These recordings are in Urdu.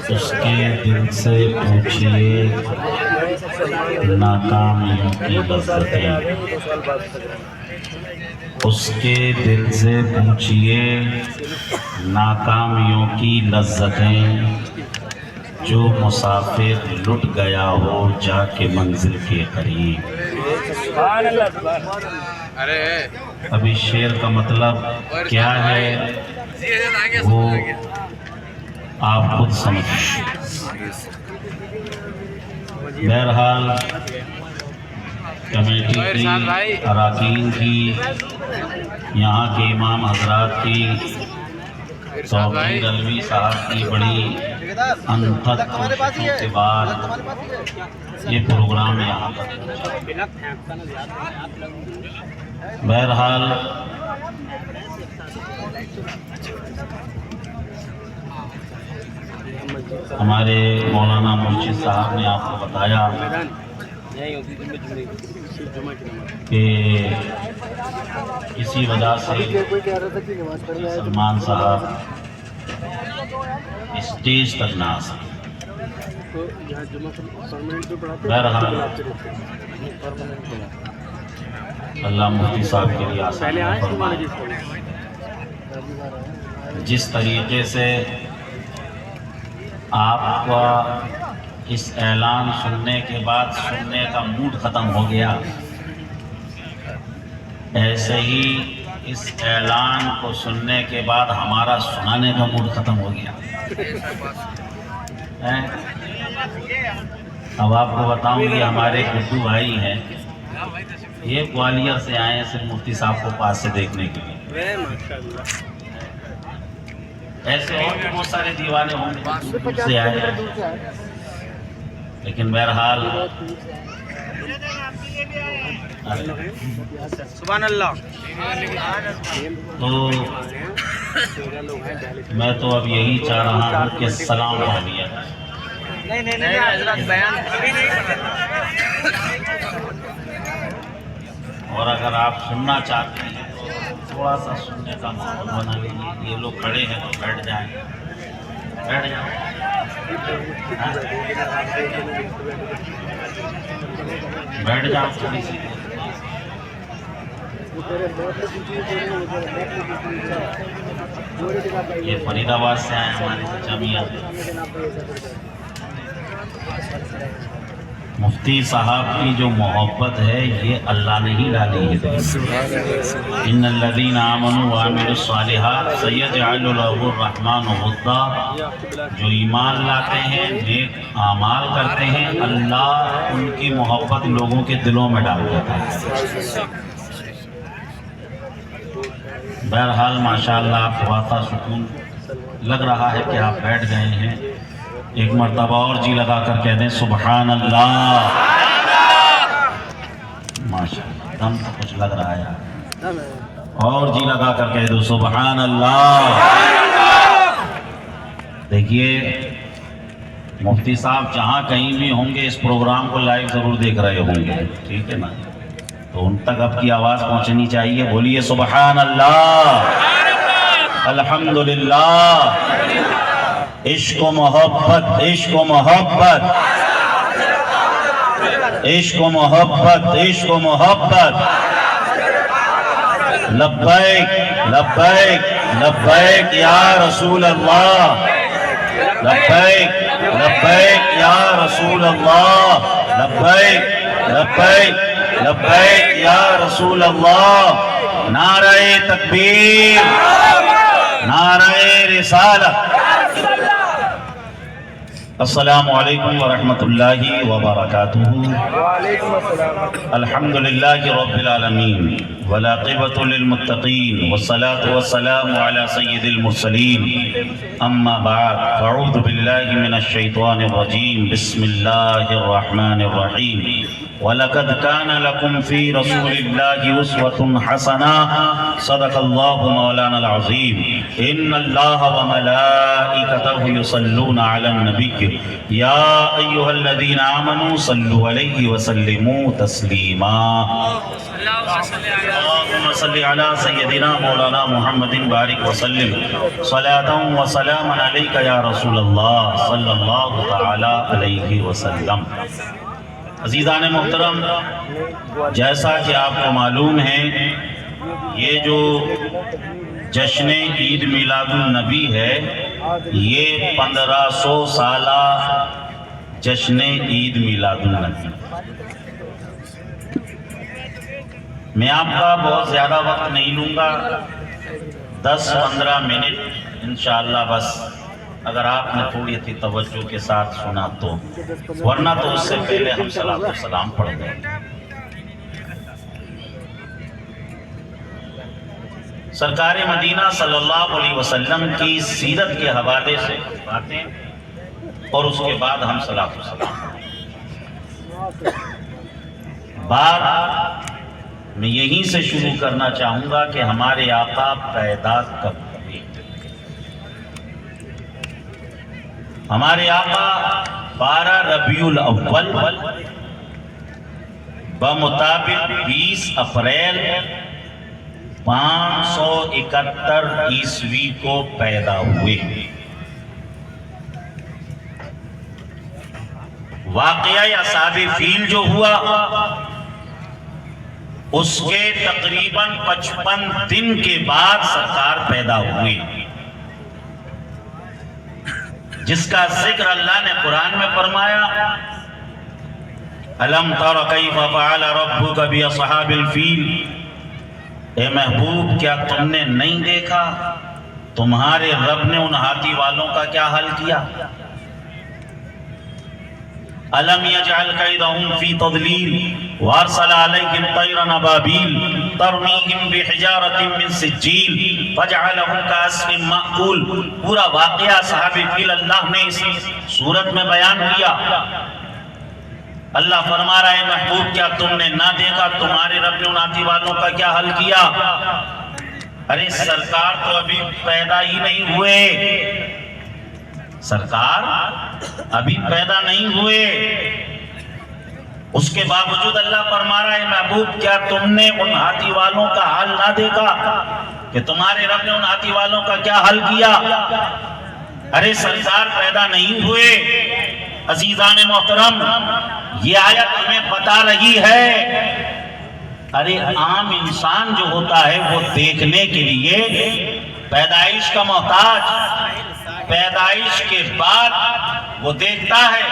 اس کے دل سے پوچھئے ناکامیوں کی لذتیں، اس کے دل سے پوچھئے ناکامیوں کی لذتیں، جو مسافر لٹ گیا ہو جا کے منزل کے قریب۔ ابھی شعر کا مطلب کیا ہے وہ آپ خود سمجھیں۔ بہرحال کمیٹی کی، اراکین کی، یہاں کے امام حضرات کی، توقیر علوی صاحب کی بڑی انتھک کوششوں کے بعد یہ پروگرام یہاں پر۔ بہرحال ہمارے مولانا مرشد صاحب نے آپ کو بتایا کہ کسی وجہ سے سلمان صاحب اسٹیج تک نہ آ سکے۔ بہرحال اللہ مفتی صاحب کے لیے آسانی فرمائے۔ جس طریقے سے آپ کا اس اعلان سننے کے بعد سننے کا موڈ ختم ہو گیا، ایسے ہی اس اعلان کو سننے کے بعد ہمارا سنانے کا موڈ ختم ہو گیا۔ اب آپ کو بتاؤں کہ ہمارے گڈو بھائی ہیں، یہ گوالیار سے آئے ہیں صرف مفتی صاحب کو پاس سے دیکھنے کے لیے۔ ایسے اور بھی بہت سارے دیوانے ہوں گے دور سے آئے ہیں، لیکن بہرحال سبحان اللہ۔ تو میں تو اب یہی چاہ رہا ہوں کہ سلام پڑھ لیا جائے۔ نہیں حضرت بیان ابھی نہیں۔ اور اگر آپ سننا چاہتے ہیں تو تھوڑا سا سننے کا ماحول بنا لیجیے۔ یہ لوگ کھڑے ہیں تو بیٹھ جائیں، بیٹھ جاؤ، بیٹھ جاؤ تھوڑی سی۔ یہ فرید آباد سے آئے ہمارے چچا میاں، مفتی صاحب کی جو محبت ہے یہ اللہ نے ہی ڈالی ہے۔ ان الذین آمنوا وعملوا الصالحات سیجعل لهم الرحمن ودا، جو ایمان لاتے ہیں، نیک اعمال کرتے ہیں، اللہ ان کی محبت لوگوں کے دلوں میں ڈال دیتا ہے۔ بہرحال ماشاءاللہ آپ کو واقعہ سکون لگ رہا ہے کہ آپ بیٹھ گئے ہیں۔ ایک مرتبہ اور جی لگا کر کہہ دیں سبحان اللہ۔ ماشاءاللہ دم تو کچھ لگ رہا ہے، اور جی لگا کر کہہ دو سبحان اللہ۔ دیکھیے مفتی صاحب جہاں کہیں بھی ہوں گے اس پروگرام کو لائیو ضرور دیکھ رہے ہوں گے، ٹھیک ہے نا؟ تو ان تک اب کی آواز پہنچنی چاہیے۔ بولیے سبحان اللہ، الحمدللہ۔ عشق و محبت، عشق و محبت، عشق و محبت، عشق و محبت۔ لبیک لبیک لبیک یا رسول اللہ، لبیک لبیک یا رسول اللہ، لبیک لبیک لبیک یا رسول اللہ۔ نعرہ تکبیر، نعرہ رسالت۔ السلام علیکم ورحمۃ اللہ وبرکاتہ۔ الحمدللہ رب العالمین والعاقبۃ للمتقین والصلاة والسلام علی سید المرسلین، اما بعد فاعوذ باللہ من الشیطان الرجیم، بسم اللہ الرحمن الرحیم۔ وَلَقَدْ كَانَ لَكُمْ فِي رَسُولِ اللَّهِ أُسْوَةٌ حَسَنَةٌ صدق الله مولانا العظيم. إن الله وملائكته يصلون على النبي يا أيها الذين آمنوا صلوا عليه وسلموا تسليما. اللهم صل على سيدنا مولانا محمد بارك وسلم صلاة وسلاما عليك يا رسول الله صلی اللہ تعالی علیہ وسلم. عزیزان محترم، جیسا کہ آپ کو معلوم ہے یہ جو جشن عید میلاد النبی ہے یہ 1500 سالہ جشن عید میلاد النبی. میں آپ کا بہت زیادہ وقت نہیں لوں گا، 10-15 منٹ انشاءاللہ بس، اگر آپ نے تھوڑی سی توجہ کے ساتھ سنا تو، ورنہ تو اس سے پہلے ہم صلاۃ و سلام پڑھ دیں. سرکار مدینہ صلی اللہ علیہ وسلم کی سیرت کے حوالے سے باتیں اور اس کے بعد ہم صلاۃ و سلام پڑھیں. بات میں یہیں سے شروع کرنا چاہوں گا کہ ہمارے آقا پیدا کب ہوئے. ہمارے آقا 12 ربیع الاول بمطابق 20 اپریل 571 عیسوی کو پیدا ہوئے. واقعہ اصحاب فیل جو ہوا اس کے تقریباً 55 دن کے بعد سرکار پیدا ہوئے، جس کا ذکر اللہ نے قرآن میں فرمایا أَلَمْ تَرَ كَيْفَ فَعَلَ رَبُّكَ بِأَصْحَابِ الْفِيلِ. اے محبوب کیا تم نے نہیں دیکھا تمہارے رب نے ان ہاتھی والوں کا کیا حل کیا. أَلَمْ يَجْعَلْ كَيْدَهُمْ فِي تَضْلِيلٍ وَأَرْسَلَ عَلَيْهِمْ طَيْرًا أَبَابِيلَ تَرْمِيهِمْ بِحِجَارَةٍ مِّن سِجِّيلٍ فَجَعَلَهُمْ كَعَصْفٍ مَّأْكُولٍ. پورا واقعہ صحاب فیل اللہ نے اس صورت میں بیان کیا. اللہ فرما رہا ہے محبوب کیا تم نے نہ دیکھا تمہارے رب نے ان ہاتھی والوں کا کیا حل کیا. ارے سرکار تو ابھی پیدا ہی نہیں ہوئے، سرکار ابھی پیدا نہیں ہوئے، اس کے باوجود اللہ فرما رہا ہے محبوب کیا تم نے ان ہاتھی والوں کا حال نہ دیکھا کہ تمہارے رب نے ان ہاتھی والوں کا کیا حل کیا. ارے سرکار پیدا نہیں ہوئے. عزیزان محترم، یہ آیت ہمیں بتا رہی ہے ارے عام انسان جو ہوتا ہے وہ دیکھنے کے لیے پیدائش کا محتاج، پیدائش کے بعد وہ دیکھتا ہے.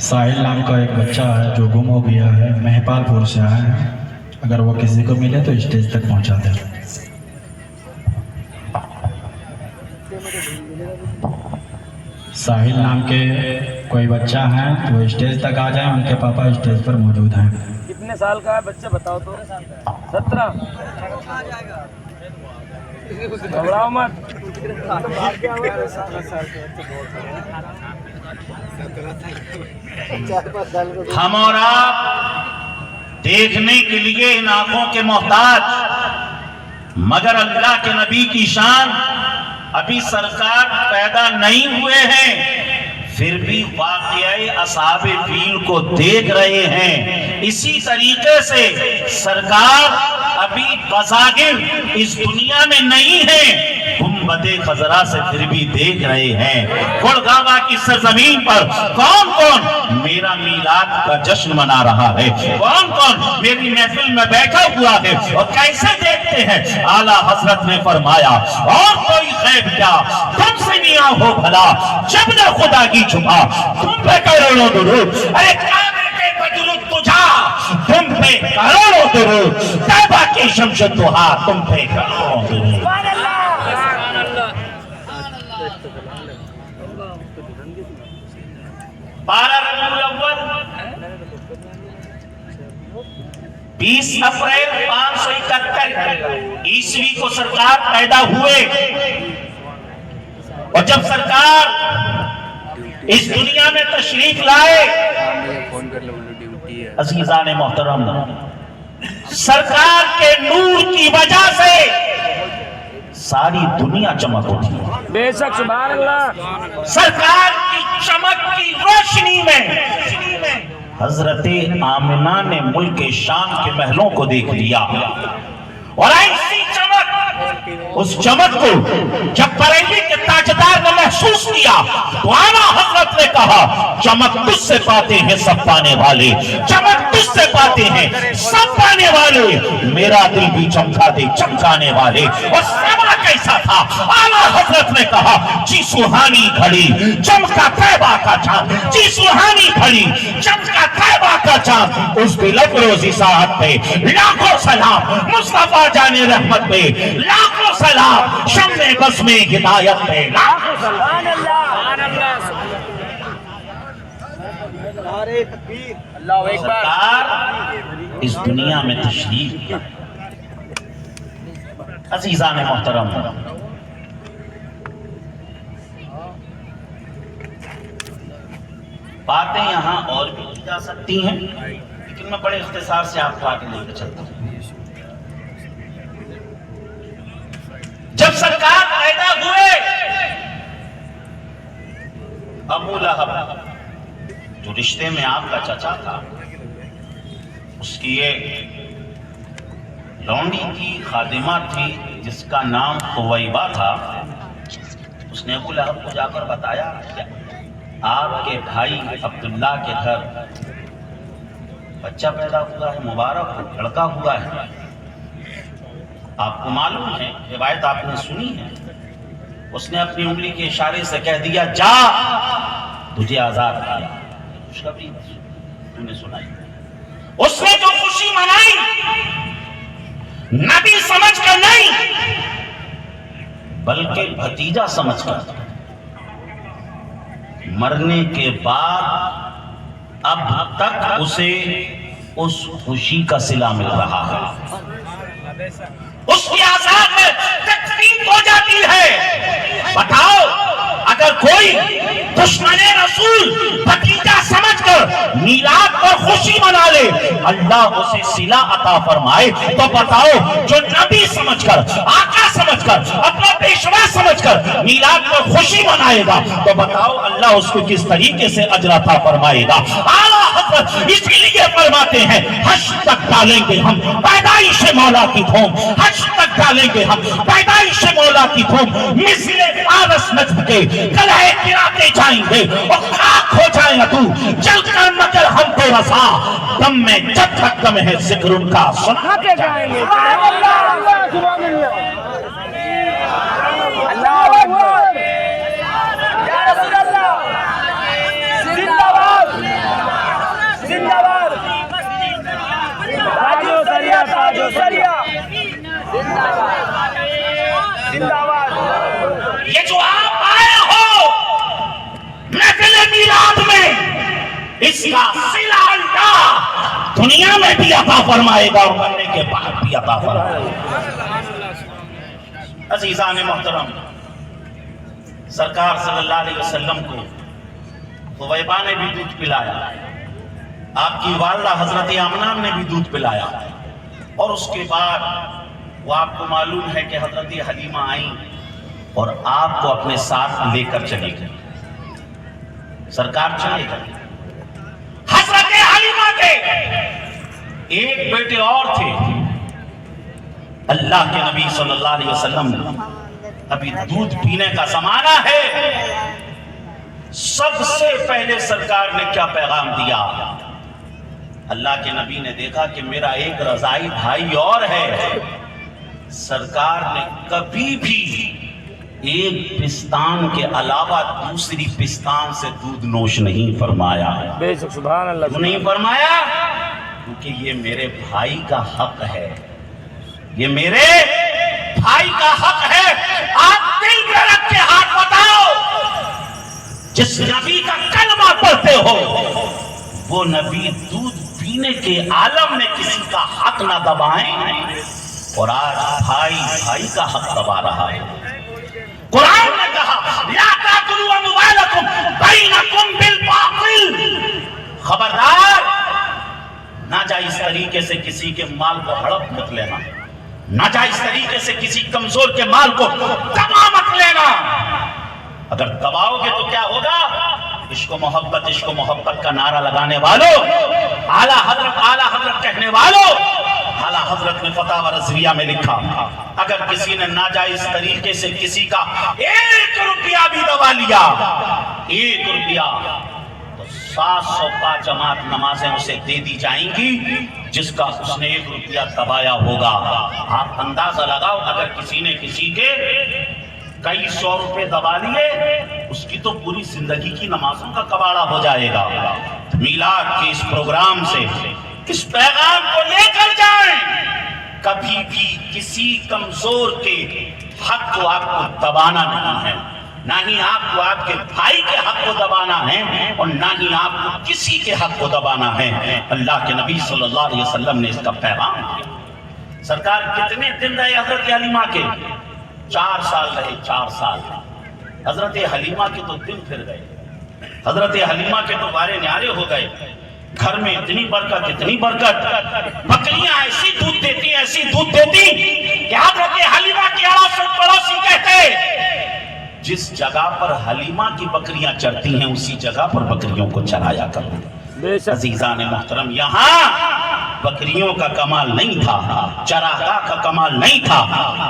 ساحل نام کا ایک بچہ ہے جو گم ہو گیا ہے، مہپال پور سے آیا ہے. اگر وہ کسی کو ملے تو اسٹیج تک پہنچا دے. ساحل نام کے کوئی بچہ ہیں تو وہ اسٹیج تک آ جائیں، ان کے پاپا اسٹیج پر موجود ہیں. کتنے سال کا ہے بچہ بتاؤ تو. 17. گھبراؤ مت. ہم اور آپ دیکھنے کے لیے ان آنکھوں کے محتاج، مگر اللہ کے نبی کی شان ابھی سرکار پیدا نہیں ہوئے ہیں پھر بھی واقعہ اصحاب فیل کو دیکھ رہے ہیں. اسی طریقے سے سرکار ابھی بظاہر اس دنیا میں نہیں ہے، گنبد خضرا سے پھر بھی دیکھ رہے ہیں. گڑگاوا کی سرزمین پر کون کون میرا میلاد کا جشن منا رہا ہے، کون کون میری محفل میں بیٹھا ہوا ہے اور کیسے دیکھتے ہیں. اعلیٰ حضرت نے فرمایا اور کوئی غیب کیا تم سے میاں ہو بھلا جب نہ خدا کی چھپا تم پہ کروڑوں درود. ارے کعبے پہ درود تجھا تم پہ کروڑوں درود، کعبہ کی شمس الضحیٰ تم پہ کروڑوں درود. 12 ربیع الاول 20 اپریل 571 عیسوی کو سرکار پیدا ہوئے اور جب سرکار اس دنیا میں تشریف لائے عزیزان محترم، سرکار کے نور کی وجہ سے ساری دنیا چمک اٹھی. بے شک سبحان اللہ. سرکار کی چمک کی روشنی میں حضرت آمنہ نے ملک شام کے محلوں کو دیکھ لیا، اور ایسی چمک، اس چمک کو جب بریلی کے تاجدار نے محسوس کیا تو آنا حضرت نے کہا چمک تجھ سے پاتے ہیں سب پانے والے، چمک تجھ سے پاتے ہیں سب پانے والے، میرا دل بھی چمکا دے چمکانے والے. اور سما کیسا تھا؟ آنا حضرت نے کہا جی سوہانی گھڑی چمکا طیبہ کا چاند، جی سوہانی گھڑی چمکا طیبہ کا چاند، اس بلب روزی ساعت پہ لاکھوں سلام مصطفیٰ جان رحمت پہ، لاکھوں سلام شمع بس میں ہدایت پہ، لاکھوں سبحان اللہ. اللہ اکبر. سرکار اس دنیا میں تشریف لائی. عزیزان محترم، باتیں یہاں اور بھی کی جا سکتی ہیں، لیکن میں بڑے اختصار سے آپ کو آگے لے کر چلتا ہوں. جب سرکار پیدا ہوئے، ابو لہب جو رشتے میں آپ کا چچا تھا، اس کی یہ لونڈی تھی، خادمہ تھی جس کا نام خویبہ تھا. اس نے ابو لہب کو جا کر بتایا کہ آپ کے بھائی عبداللہ کے گھر بچہ پیدا ہوا ہے، مبارک ہو، لڑکا ہوا ہے. آپ کو معلوم ہے، روایت آپ نے سنی ہے، اس نے اپنی انگلی کے اشارے سے کہہ دیا جا تجھے آزاد کیا. خوشخبری تم نے سنائی. اس نے جو خوشی منائی نبی سمجھ کر نہیں بلکہ بھتیجا سمجھ کر. مرنے کے بعد اب تک اسے اس خوشی کا صلہ مل رہا ہے. اس کی آزاد میں تکلیف ہو جاتی ہے. بتاؤ اگر کوئی دشمن رسول بھتیجا سمجھ کر میلاد پر خوشی منا لے، اللہ اسے صلہ عطا فرمائے، تو بتاؤ جو نبی سمجھ کر، آقا سمجھ کر، اپنا پیشوا سمجھ کر میلاد پر خوشی منائے گا، تو بتاؤ اللہ اس کو کس طریقے سے اجر عطا فرمائے گا. اعلیٰ حضرت اسی لیے فرماتے ہیں حشر تک ڈالیں گے ہم پیدائش مولا کی دھوم، حشر تک ڈالیں گے ہم پیدائش مولا کی دھوم، مثل آرس نجم کے گلے گراتے جائیں گے اور خاک ہو جائیں گا تو جل کر مگر ہم کو رسا، دم میں جب تک دم ہے ذکر ان کا سنا کے جائیں گے. اللہ اکبر. یا رسول اللہ زندہ باد زندہ باد. تاجو سریا تاجو سریا زندہ باد زندہ باد. یہ جو آپ آئے ہو محفل میلاد میں، اس کا صلہ اللہ دنیا میں بھی عطا فرمائے گا اور مرنے کے بعد بھی عطا فرمائے گا. عزیزان محترم، سرکار صلی اللہ علیہ وسلم کو خویبہ نے بھی دودھ پلایا، آپ کی والدہ حضرت آمنہ نے بھی دودھ پلایا، اور اس کے بعد وہ آپ کو معلوم ہے کہ حضرت حلیمہ آئیں اور آپ کو اپنے ساتھ لے کر چلی گئی. سرکار چلے گئے. حضرت حلیمہ کے ایک بیٹے اور تھے. اللہ کے نبی صلی اللہ علیہ وسلم ابھی دودھ پینے کا زمانہ ہے. سب سے پہلے سرکار نے کیا پیغام دیا؟ اللہ کے نبی نے دیکھا کہ میرا ایک رضائی بھائی اور ہے. سرکار نے کبھی بھی ایک پستان کے علاوہ دوسری پستان سے دودھ نوش نہیں فرمایا. بے شک سبحان اللہ. کیوں نہیں فرمایا؟ کیونکہ یہ میرے بھائی کا حق ہے، یہ میرے بھائی کا حق ہے. آپ دل میں رکھ کے ہاتھ بتاؤ، جس نبی کا کلمہ پڑھتے ہو وہ نبی دودھ پینے کے عالم میں کسی کا حق نہ دبائیں، اور آج بھائی بھائی کا حق دبا رہا ہے. قرآن نے کہا لا بینکم بالباطل، خبردار ناجائز طریقے سے کسی کے مال کو ہڑپ مت لینا، ناجائز طریقے سے کسی کمزور کے مال کو دبا مت لینا۔ اگر دباؤ گے تو کیا ہوگا؟ عشق و محبت کا نعرہ لگانے والوں، اعلیٰ حضرت کہنے والوں، اعلیٰ حضرت نے فتاوی رضویہ میں لکھا، اگر کسی نے ناجائز طریقے سے کسی کا 1 روپیہ بھی دبا لیا، 1 روپیہ، تو 700 باجماعت نمازیں اسے دے دی جائیں گی جس کا اس نے 1 روپیہ دبایا ہوگا۔ آپ اندازہ لگاؤ، اگر کسی نے کسی کے کئی 100 روپے دبا لیے، اس کی تو پوری زندگی کی نمازوں کا کباڑہ ہو جائے گا۔ میلاد کے اس پروگرام سے اس پیغام کو لے کر جائیں، کبھی بھی کسی کمزور کے حق کو آپ کو دبانا نہیں ہے، نہ ہی آپ کو آپ کے بھائی کے حق کو دبانا ہے، اور نہ ہی آپ کو کسی کے حق کو دبانا ہے۔ اللہ کے نبی صلی اللہ علیہ وسلم نے اس کا پیغام دیا۔ سرکار کتنے دن رہے حضرت حلیمہ کے؟ 4 سال رہے، 4 سال۔ حضرت حلیمہ کے تو دن پھر گئے، حضرت حلیمہ کے تو بارے نیارے ہو گئے، گھر میں اتنی برکت، اتنی برکت، بکریاں ایسی دودھ دیتی کہ حضرت حلیمہ کی اڑوسی پڑوسی کہتے جس جگہ پر حلیمہ کی بکریاں چرتی ہیں اسی جگہ پر بکریوں کو چرایا کرو۔ عزیزان محترم، یہاں بکریوں کا کمال نہیں تھا، چراگاہ کا کمال نہیں تھا،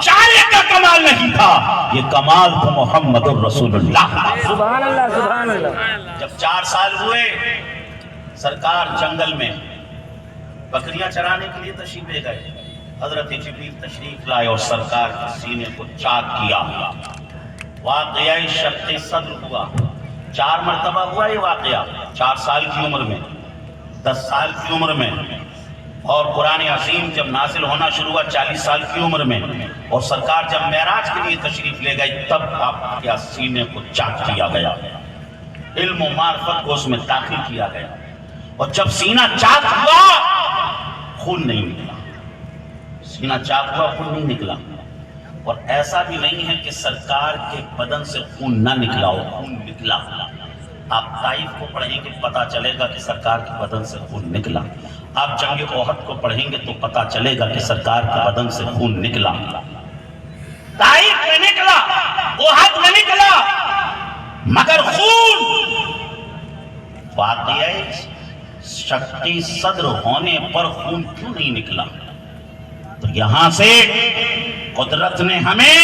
چارے کا کمال نہیں تھا، یہ کمال تو محمد الرسول اللہ۔ سبحان اللہ، سبحان اللہ۔ جب 4 سال ہوئے، سرکار جنگل میں بکریاں چرانے کے لیے تشریف لے گئے، حضرت جبریل تشریف لائے اور سرکار کے سینے کو چاک کیا۔ واقعہ شق صدر ہوا، 4 مرتبہ ہوا یہ واقعہ، 4 سال کی عمر میں، 10 سال کی عمر میں، اور قرآن عظیم جب نازل ہونا شروع ہوا 40 سال کی عمر میں، اور سرکار جب معراج کے لیے تشریف لے گئے تب آپ کے سینے کو چاک کیا گیا، علم و معرفت کو اس میں داخل کیا گیا، اور جب سینہ چاک ہوا خون نہیں نکلا، سینہ چاک ہوا خون نہیں نکلا، اور ایسا بھی نہیں ہے کہ سرکار کے بدن سے خون نہ نکلا ہو، خون نکلا۔ آپ طائف کو پڑھیں گے پتہ چلے گا کہ سرکار کے بدن سے خون نکلا، آپ جنگ احد کو پڑھیں گے تو پتہ چلے گا کہ سرکار کے بدن سے خون نکلا، طائف میں نکلا، احد میں نکلا، مگر خون واقعہ شق صدر ہونے پر خون کیوں نہیں نکلا؟ تو یہاں سے قدرت نے ہمیں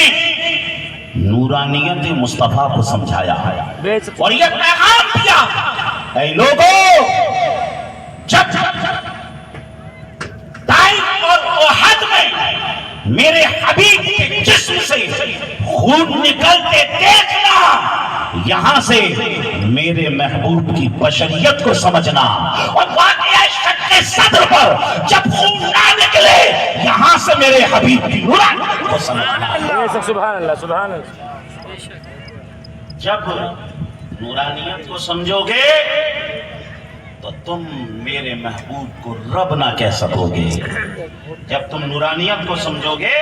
نورانیت مصطفیٰ کو سمجھایا ہے اور یہ پیغام دیا، اے لوگوں، جب طائف اور احد میں میرے حبیب کے جسم سے خون نکلتے دیکھنا، یہاں سے میرے محبوب کی بشریت کو سمجھنا، اور واقعہ شق صدر پر جب خون نہ نکلے یہاں سے میرے حبیب کی نورانیت کو سمجھنا۔ سبحان اللہ، سبحان اللہ۔ جب نورانیت کو سمجھو گے تو تم میرے محبوب کو رب نہ کہہ سکو گے، جب تم نورانیت کو سمجھو گے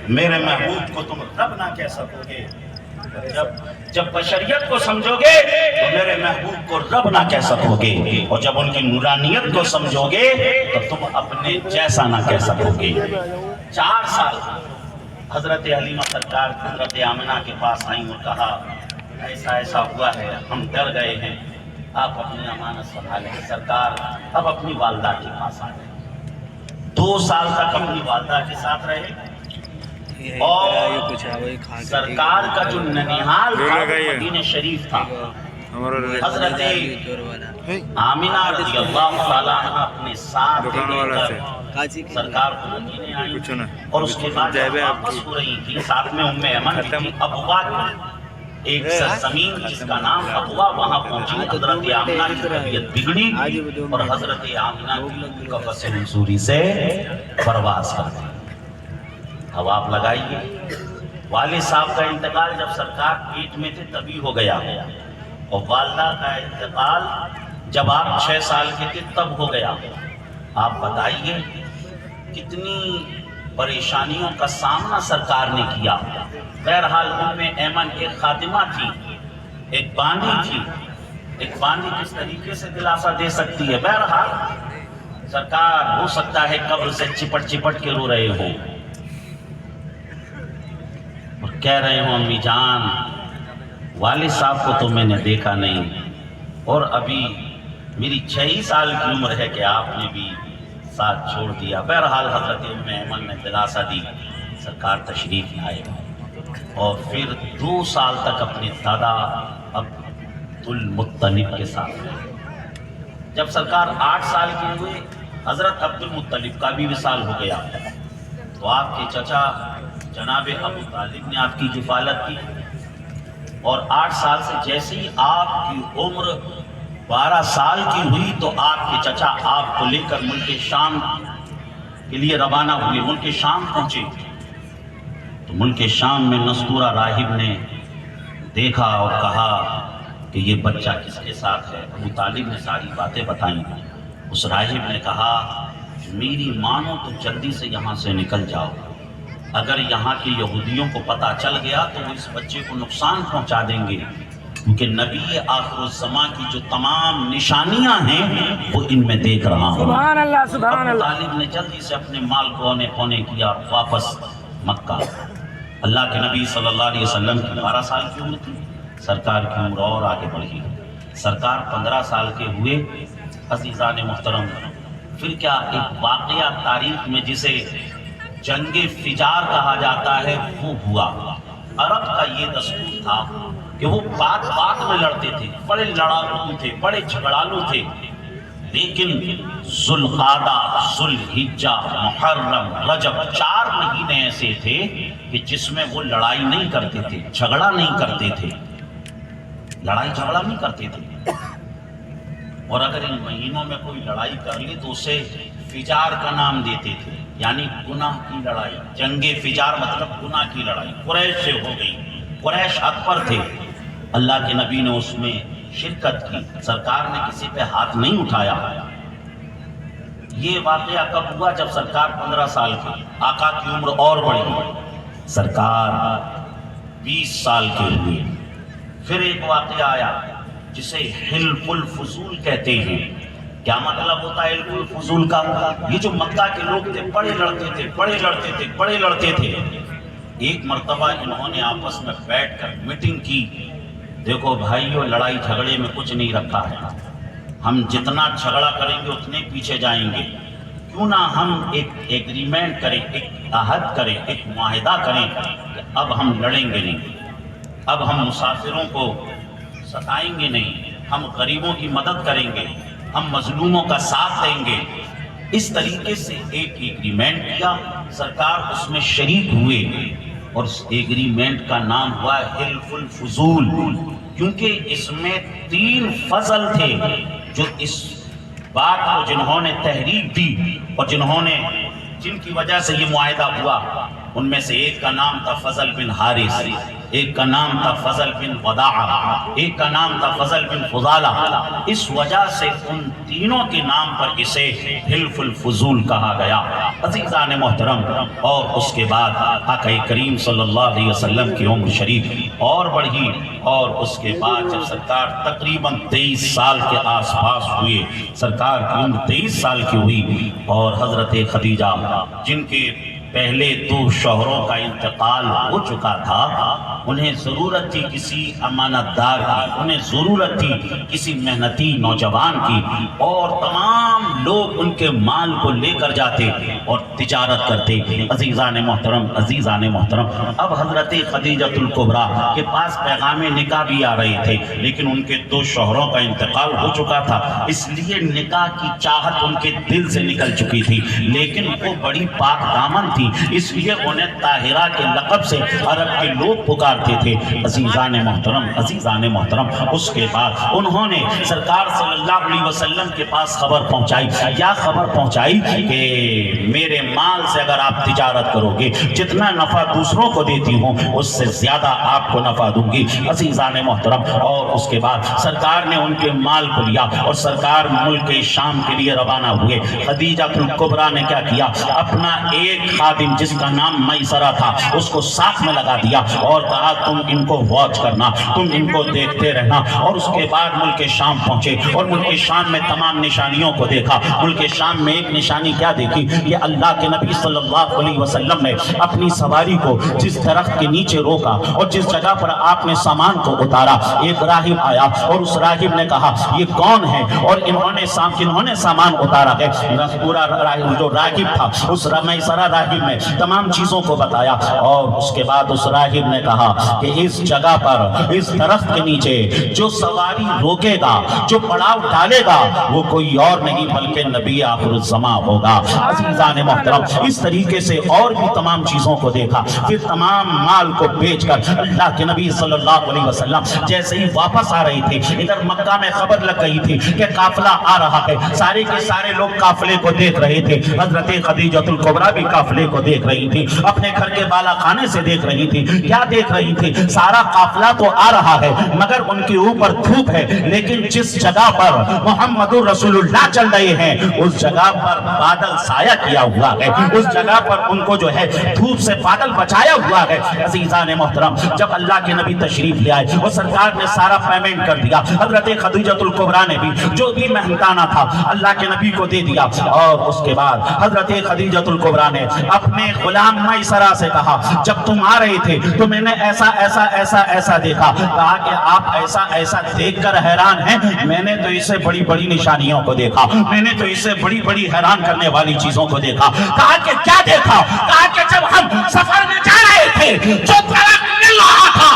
میرے محبوب کو تم رب نہ کہہ سکو گے، جب بشریت کو سمجھو گے تو میرے محبوب کو رب نہ کہہ سکو گے، اور جب ان کی نورانیت کو سمجھو گے تو تم اپنے جیسا نہ کہہ سکو گے۔ 4 سال حضرت حلیمہ سرکار حضرت آمنہ کے پاس آئیں اور کہا ایسا ایسا ہوا ہے، ہم ڈر گئے ہیں، آپ اپنی امانت سنبھالیں۔ سرکار اب اپنی والدہ کے پاس آ گئے، 2 سال تک اپنی والدہ کے ساتھ رہے، اور سرکار کا جو ننیحال تھا مدینہ شریف تھا۔ حضرت آمنہ رضی اللہ تعالیٰ عنہ اپنے ساتھ سرکار کو مدینے آئی، اور اس کے بعد واپس ہو رہی تھی، ساتھ میں ام ایمن تھی، ابوا ایک سرزمین جس کا نام ابوا، وہاں پہنچی۔ حضرت آمنہ کی طبیعت بگڑی اور حضرت آمنہ کی قفس حضوری سے پرواز کر دی۔ اب آپ لگائیے، والد صاحب کا انتقال جب سرکار پیٹ میں تھے تبھی ہو گیا، اور والدہ کا انتقال جب آپ 6 سال کے تھے تب ہو گیا۔ آپ بتائیے کتنی پریشانیوں کا سامنا سرکار نے کیا۔ بہرحال ام ایمن ایک خادمہ تھی، ایک باندھی تھی، ایک باندھی کس طریقے سے دلاسا دے سکتی ہے؟ بہرحال سرکار ہو سکتا ہے قبر سے چپٹ چپٹ کے رو رہے ہو اور کہہ رہے ہوں امی جان والد صاحب کو تو میں نے دیکھا نہیں اور ابھی میری 6 سال کی عمر ہے کہ آپ نے بھی ساتھ چھوڑ دیا۔ بہرحال حضرت ام ایمن نے دلاسا دی، سرکار تشریف لائے اور پھر 2 سال تک اپنے دادا عبد المطلب کے ساتھ رہے۔ جب سرکار 8 سال کے ہوئے حضرت عبد المطلب کا بھی وصال ہو گیا تو آپ کے چچا جناب ابو طالب نے آپ کی کفالت کی اور 8 سال سے جیسے ہی آپ کی عمر 12 سال کی ہوئی تو آپ کے چچا آپ کو لے کر ملک شام کے لیے روانہ ہوئے، ملک شام پہنچے تو ملک شام میں نستورہ راہب نے دیکھا اور کہا کہ یہ بچہ کس کے ساتھ ہے؟ ابو طالب نے ساری باتیں بتائیں۔ اس راہب نے کہا میری مانو تو جلدی سے یہاں سے نکل جاؤ، اگر یہاں کے یہودیوں کو پتہ چل گیا تو وہ اس بچے کو نقصان پہنچا دیں گے، کیونکہ نبی آخر الزمان کی جو تمام نشانیاں ہیں وہ ان میں دیکھ رہا ہوں۔ سبحان اللہ سبحان ابو اللہ۔ طالب نے جلدی سے اپنے مال کو اونے پونے کیا اور واپس مکہ۔ اللہ کے نبی صلی اللہ علیہ وسلم کی 12 سال کی عمر تھی، سرکار کی عمر اور آگے بڑھی، سرکار 15 سال کے ہوئے۔ عزیزان محترم، پھر کیا ایک واقعہ تاریخ میں جسے جنگ فجار کہا جاتا ہے وہ ہوا۔ عرب کا یہ دستور تھا کہ وہ بات بات میں لڑتے تھے، بڑے لڑاکو تھے، بڑے جھگڑالو تھے، لیکن ذوالقعدہ، ذوالحجہ، محرم، رجب 4 مہینے ایسے تھے کہ جس میں وہ لڑائی نہیں کرتے تھے، جھگڑا نہیں کرتے تھے، لڑائی جھگڑا نہیں کرتے تھے۔ اور اگر ان مہینوں میں کوئی لڑائی کر لی تو اسے فجار کا نام دیتے تھے، یعنی گناہ کی لڑائی۔ جنگ فجار مطلب گناہ کی لڑائی، قریش سے ہو گئی، قریش حق پر تھے، اللہ کے نبی نے اس میں شرکت کی، سرکار نے کسی پہ ہاتھ نہیں اٹھایا۔ یہ واقعہ کب ہوا؟ جب سرکار 15 سال کے، آقا کی عمر اور بڑھی، سرکار 20 سال کے ہوئے۔ پھر ایک واقعہ آیا جسے حلف الفضول کہتے ہیں۔ کیا مطلب ہوتا ہے حلف الفضول کا؟ یہ جو مکہ کے لوگ تھے بڑے لڑتے تھے، بڑے لڑتے تھے، بڑے لڑتے تھے۔ ایک مرتبہ انہوں نے آپس میں بیٹھ کر میٹنگ کی، دیکھو بھائیو لڑائی جھگڑے میں کچھ نہیں رکھا ہے، ہم جتنا جھگڑا کریں گے اتنے پیچھے جائیں گے، کیوں نہ ہم ایک ایگریمنٹ کریں، ایک عہد کریں، ایک معاہدہ کریں کہ اب ہم لڑیں گے نہیں، اب ہم مسافروں کو ستائیں گے نہیں، ہم غریبوں کی مدد کریں گے، ہم مظلوموں کا ساتھ دیں گے۔ اس طریقے سے ایک ایگریمنٹ کیا، سرکار اس میں شریک ہوئے اور اس ایگریمنٹ کا نام ہوا حلف الفضول، کیونکہ اس میں 3 فضل تھے جو اس بات کو جنہوں نے تحریک دی اور جن کی وجہ سے یہ معاہدہ ہوا، ان میں سے ایک کا نام تھا فضل بن حارث، ایک کا نام تھا فضل بن وداع، ایک کا نام تھا فضل بن فضالہ۔ اس وجہ سے ان تینوں کے نام پر اسے حلف الفضول کہا گیا۔ عزیزان محترم، اور اس کے بعد آقا کریم صلی اللہ علیہ وسلم کی عمر شریف اور بڑھی، اور اس کے بعد جب سرکار تقریباً 23 سال کے آس پاس ہوئے، سرکار کی عمر 23 سال کی ہوئی، اور حضرت خدیجہ جن کے پہلے 2 شوہروں کا انتقال ہو چکا تھا، انہیں ضرورت تھی کسی امانت دار کی، انہیں ضرورت تھی کسی محنتی نوجوان کی، اور تمام لوگ ان کے مال کو لے کر جاتے اور تجارت کرتے۔ عزیزان محترم، اب حضرت خدیجۃ الکبریٰ کے پاس پیغام نکاح بھی آ رہے تھے، لیکن ان کے 2 شوہروں کا انتقال ہو چکا تھا، اس لیے نکاح کی چاہت ان کے دل سے نکل چکی تھی، لیکن وہ بڑی پاک دامن تھی، اس لیے انہیں طاہرہ کے لقب سے عرب کے لوگ پکارتے تھے۔ عزیزان محترم، اس کے بعد انہوں نے سرکار صلی اللہ علیہ وسلم کے پاس خبر پہنچائی یا خبر پہنچائی کہ میرے مال سے اگر آپ تجارت کرو گے جتنا نفع دوسروں کو دیتی ہوں اس سے زیادہ آپ کو نفع دوں گی۔ عزیزان محترم، اور اس کے بعد سرکار نے ان کے مال کو لیا اور سرکار ملک شام کے لیے روانہ ہوئے۔ خدیجہ الکبریٰ نے کیا کیا، اپنا ایک خادم جس کا نام میسرہ تھا اس کو ساتھ میں لگا دیا اور کہا تم ان کو واچ کرنا، تم ان کو دیکھتے رہنا۔ اور اس کے بعد ملک شام پہنچے اور ملک شام میں تمام نشانیوں کو دیکھا۔ ملک شام میں ایک نشانی کیا دیکھی کہ اللہ کے نبی صلی اللہ علیہ وسلم نے اپنی سواری کو جس درخت کے نیچے روکا اور جس جگہ پر آپ نے سامان کو اتارا، ایک راہب آیا اور اس راہب نے کہا یہ کون ہے اور انہوں نے سامان اتارا ہے۔ پورا جو راہب تھا اس میسرہ راہب نے تمام چیزوں کو بتایا اور اس کے بعد اس راہب نے کہا کہ اس جگہ پر اس درخت کے نیچے جو سواری روکے گا، جو پڑاؤ ڈالے گا، وہ کوئی اور نہیں بلکہ نبی آخر الزماں ہوگا۔ عزیزان محترم، اس طریقے سے اور بھی تمام چیزوں کو دیکھا۔ پھر تمام مال کو بیچ کر اللہ کے نبی صلی اللہ علیہ وسلم جیسے ہی واپس آ رہی تھی، ادھر مکہ میں خبر لگ گئی تھی کہ قافلہ آ رہا ہے۔ سارے کے سارے لوگ قافلے کو دیکھ رہے تھے۔ حضرت خدیجہ الکبریٰ بھی قافلے کو دیکھ رہی تھی، اپنے گھر کے بالا خانے سے دیکھ رہی تھی۔ کیا دیکھ رہی تھی؟ سارا قافلہ تو آ رہا ہے مگر ان کے اوپر دھوپ ہے، لیکن جس جگہ پر محمد رسول اللہ چل رہے ہیں اس جگہ پر بادل سایہ کیا ہوا ہے، اس جگہ پر ان کو جو ہے دھوپ سے بادل بچایا ہوا ہے۔ عزیزان محترم، جب اللہ کے نبی تشریف لے آئے اور سرکار نے سارا پیمنٹ کر دیا، حضرت خدیجہ الکبریٰ نے بھی جو بھی مہنگانہ تھا اللہ کے نبی کو دے دیا۔ اور اس کے بعد حضرت خدیجہ الکبریٰ نے اپنے غلام میسرہ سے کہا جب تم آ رہے تھے تو میں نے ایسا ایسا ایسا ایسا دیکھا۔ کہا کہ آپ ایسا ایسا دیکھ کر حیران ہیں؟ میں نے تو اسے بڑی بڑی نشانیوں کو دیکھا، میں نے تو اسے بڑی بڑی حیران کرنے والی چیزوں کو دیکھا۔ کہا کہ کیا دیکھا؟ کہا کہ جب ہم سفر میں جا رہے تھے جو درخت مل رہا تھا،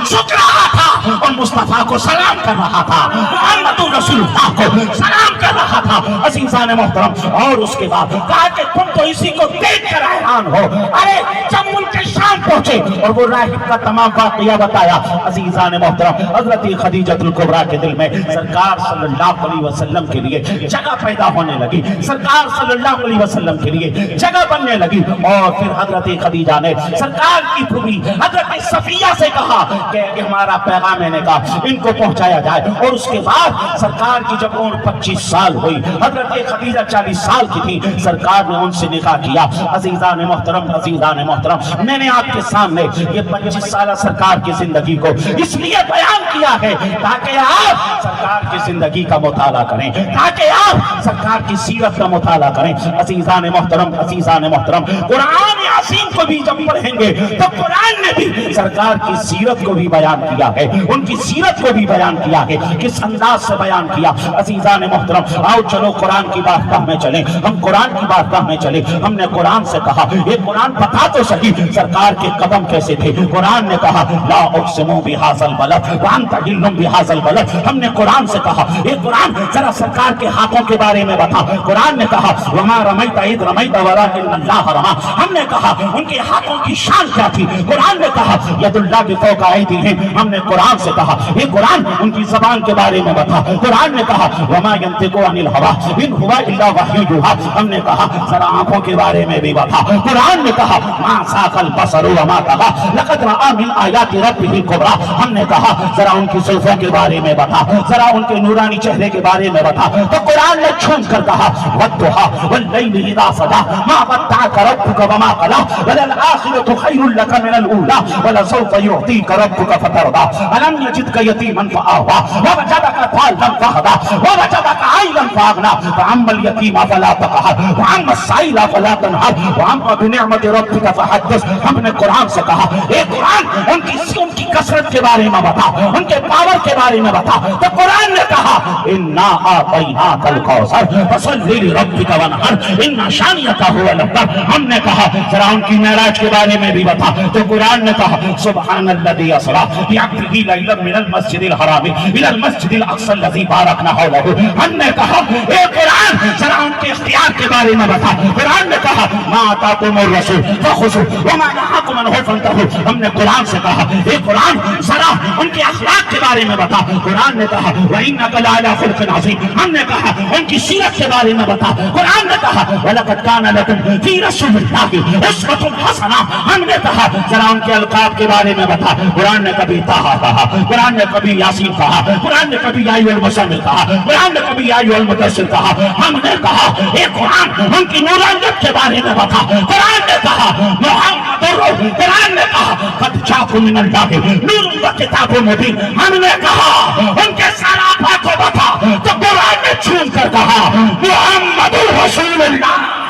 جھک رہا تھا اور مصطفیٰ کو سلام کر رہا تھا، محمد رسول اللہ کو سلام کر رہا تھا۔ عزیزان محترم، اور اس کے بعد کہا کہ تم تو اسی کو دیکھ کر حیران ہو۔ ارے جب ملک شام پہنچے اور وہ راہب کا تمام واقعہ بتایا، عزیزان محترم، حضرت خدیجہ الکبریٰ کے دل میں سرکار صلی اللہ علیہ وسلم کے لیے جگہ پیدا ہونے لگی، سرکار صلی اللہ علیہ وسلم کے لیے جگہ بننے لگی۔ اور پھر حضرت خدیجہ نے سرکار کی پھوپھی حضرت صفیہ سے کہا کہ ہمارا پیغام نے کہا ان کو پہنچایا جائے۔ اور اس کے بعد سرکار کی جب عمر 25 سال ہوئی، حضرت خدیجہ 40 سال کی تھی، سرکار نے ان سے نکاح کیا۔ عزیزان محترم، عزیزان محترم، میں نے آپ کے سامنے یہ 25 سالہ سرکار کی زندگی کو اس لیے بیان کیا ہے تاکہ آپ سرکار کی زندگی کا مطالعہ کریں، تاکہ آپ سرکار کی سیرت کا مطالعہ کریں۔ عزیزان محترم، عزیزان محترم، قرآن یاسین کو بھی جب پڑھیں گے تو قرآن نے بھی سرکار کی سیرت کو بھی بیان کیا ہے، ان کی سیرت کو بھی بیان کیا ہے، کس انداز سے بیان کیا۔ عزیزان محترم، آؤ چلو قرآن کی بارگاہ میں چلیں، ہم قرآن کی بارگاہ میں چلیں۔ ہم نے قرآن سے کہا یہ قرآن بتا تو صحیح سرکار کے قدم کیسے تھے۔ قرآن نے کہا لا اقسم بہذا البلد وانت حل بہذا البلد۔ ہم نے قرآن سے کہا یہ قرآن ذرا سرکار کے ہاتھوں کے بارے میں بتا۔ قرآن نے کہا وما رمیت اذ رمیت ولکن اللہ رمی۔ ہم نے کہا ان کے ہاتھوں کی شان کیا تھی۔ قرآن نے کہا ید اللہ فوق ایدیہم۔ ہم نے قرآن سے کہا یہ قرآن ان کی زبان کے بارے میں بتا۔ قرآن نے کہا وما ينطق عن الهوى ان هو الا وحی یوحی۔ ہم نے کہا ذرا آنکھوں کے بارے میں بھی بتا۔ قرآن نے کہا ما ساق البصر وما طغى لقد رأى من آیات ربه الكبرى۔ ہم نے کہا ذرا ان کی زلفوں کے بارے میں بتا، ذرا ان کے نورانی چہرے کے بارے میں بتا۔ تو قرآن نے چھوم کر کہا والضحى واللیل اذا سجى ما ودعك ربك وما قلى وللآخرة خير لك من الأولى ولسوف يعطيك ربك فترضى ألم يجدك يتيما فآوى ووجدك ضالا فهدى ووجدك عائلا فأغنى فأما اليتيم فلا تقهر وأما السائل فلا تنهر وأما بنعمة ربك فحدث۔ ہم نے قرآن سے کہا اے قرآن ان کی کثرت کے بارے میں بتا، ان کے پاور کے بارے میں بتا۔ تو قرآن نے کہا انا اعطیناک الکوثر فصل لربک وانحر ان شانئک هو الابتر۔ ہم نے کہا ذرا ان کی معراج کے بارے میں بھی بتا تو قرآن نے کہا سبحان الذی اسری بعبدہ لیلا من المسجد الحرام الى المسجد الاقصى الذی بارکنا حولہ. ہم نے کہا اے قرآن ذرا ان کے اختیار کے بارے میں بتا. قرآن نے کہا ما آتاکم الرسول فخذوہ وما نہاکم عنہ فانتہوا. ہم نے قرآن سے کہا اے قرآن ذرا ان کے اخلاق کے بارے میں بتا. قرآن نے کہا وَإِنَّكَ لَعَلَىٰ خُلُقٍ عَظِيمٍ. ہم نے کہا ان کی سیرت کے بارے میں بتا. قرآن نے کہا وَلَقَدْ كَانَ لَكُمْ فِي رَسُولِ اللَّهِ أُسْوَةٌ حَسَنَةٌ. ہم نے کہا ذرا ان کے القاب کے بارے میں بتا. قرآن نے کبھی طٰہٰ کہا, قرآن نے کبھی یاسین کہا, قرآن نے کبھی یا ایھا المزمل کہا, قرآن نے کبھی یا ایھا المدثر کہا. ہم نے کہا اے قرآن ان کی نورانیت کے بارے میں بتا. قرآن نے کہا محمد الرسول. قرآن نے کہا قد جاءکم من اللہ نور وکتاب مبین. ہم نے کہا ان کے سراپا کو بتا تو قرآن نے چھوم کر کہا محمد الرسول اللہ.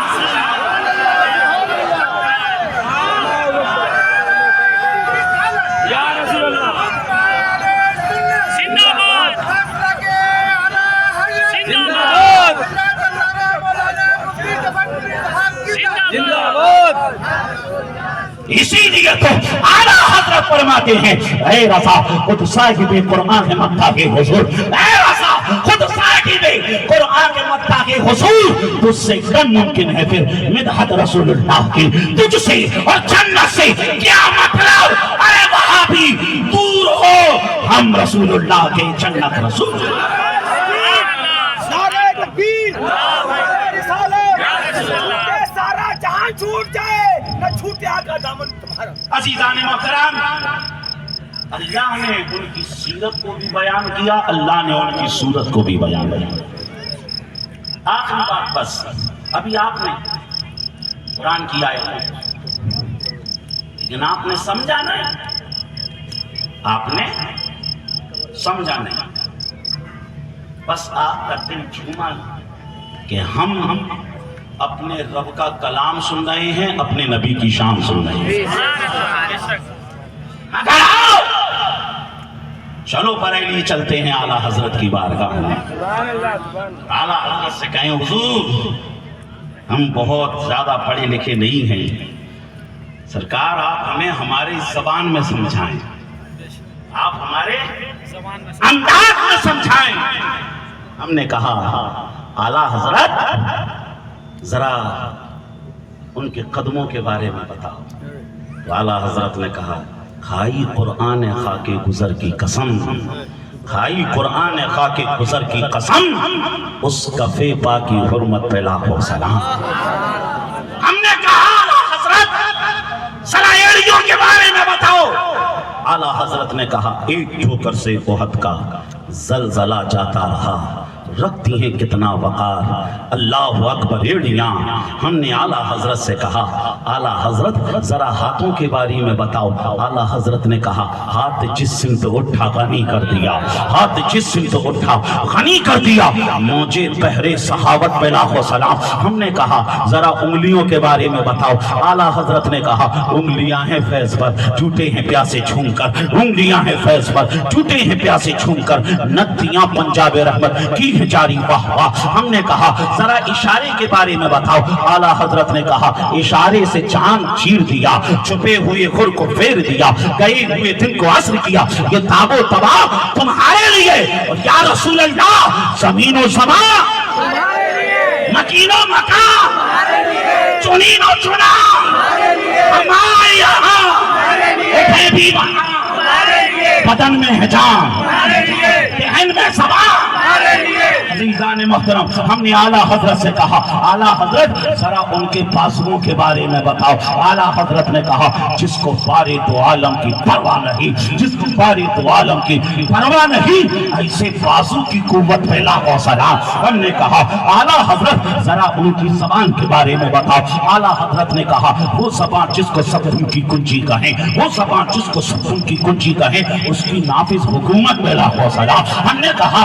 اسی لیے تو اعلیٰ حضرت فرماتے ہیں اے رضا خود صاحب قرآن مکہ کے حضور, اے رضا خود صاحب قرآن مکہ کے حضور, تجھ سے کم ممکن ہے پھر مدحت رسول اللہ کی. تجھ سے اور جنت سے کیا مطلب؟ ارے وہاں بھی دور ہو, ہم رسول اللہ کے جنت رسول اللہ. نعرہ تکبیر, نعرہ رسالت, سارا جہاں چھوٹ جائے نہ چھوٹے آقا دامن تمہارا. عزیزان محترم, اللہ نے ان کی سیرت کو بھی بیان کیا, اللہ نے ان کی صورت کو بھی بیان کیا. آخری بات بس, ابھی آپ نے قرآن کی آیت لیکن آپ نے سمجھا نہیں, آپ نے سمجھا نہیں. بس آپ کا دل جھوما کہ ہم اپنے رب کا کلام سن رہے ہیں, اپنے نبی کی شان سن رہے ہیں. مگر آؤ چلو بریلی چلتے ہیں اعلیٰ حضرت کی بارگاہ میں. اعلیٰ حضرت سے کہیں حضور ہم بہت زیادہ پڑھے لکھے نہیں ہیں, سرکار آپ ہمیں ہماری زبان میں سمجھائیں, آپ ہمارے انداز میں سمجھائیں. ہم نے کہا اعلیٰ حضرت ذرا ان کے قدموں کے بارے میں بتاؤ. تو اعلیٰ حضرت نے کہا کھائی قرآن خاک گزر کی قسم, کھائی قرآن خاک گزر کی قسم, اس کفے پا کی حرمت پہ لاکھوں سلام. ہم نے کہا اعلیٰ حضرت ذرا ایڑیوں کے بارے میں بتاؤ. اعلیٰ حضرت نے کہا ایک ٹھوکر سے احد کا زلزلہ جاتا رہا, رکھتی ہیں کتنا وقار, اللہ اکبر ایڑیاں. ہم نے اعلیٰ حضرت سے کہا اعلیٰ حضرت ذرا ہاتھوں کے بارے میں بتاؤ. اعلیٰ حضرت نے کہا ہاتھ جس سمت اٹھا غنی کر دیا, ہاتھ جس سمت اٹھا غنی کر دیا. موجے پہرے صحابت پہ لاکھوں سلام. ہم نے کہا ذرا انگلیوں کے بارے میں بتاؤ. اعلیٰ حضرت نے کہا انگلیاں ہیں فیض پر ٹوٹے ہیں پیاسے چھوم کر, انگلیاں ہیں فیض پر ٹوٹے ہیں پیاسے چھوم کر, نتیاں پنجاب رحمت کی جاری واہ واہ. ہم نے کہا ذرا اشارے کے بارے میں بتاؤ. اعلیٰ حضرت نے کہا اشارے سے چاند چیر دیا, چھپے ہوئے خور کو پھیر دیا, گئے ہوئے دن کو عصر کیا. یہ تاب و تباہ تمہارے لیے, اور یا رسول اللہ زمین و زمان, مکین و مکان, چنین و چنا, ہمارے یہاں اٹھے بھی وہاں, بدن میں ہے جان, ذہن میں زبان. عزیزان محترم, ہم نے اعلیٰ حضرت سے کہا اعلیٰ حضرت ذرا ان کے بازوؤں کے بارے میں بتاؤ. اعلیٰ حضرت نے کہا جس کو بارے دو عالم کی پرواہ نہیں, جس کو بارے دو عالم کی پرواہ نہیں, ایسے بازو کی قوت پہ لاکھوں سلام. ہم نے کہا اعلیٰ حضرت ذرا ان کی زبان کے بارے میں بتاؤ. اعلیٰ حضرت نے کہا وہ زبان جس کو سکون کی کنجی کہیں, وہ زبان جس کو سکون کی کنجی کہیں, اس کی نافذ حکومت پہ لاکھوں سلام. ہم نے کہا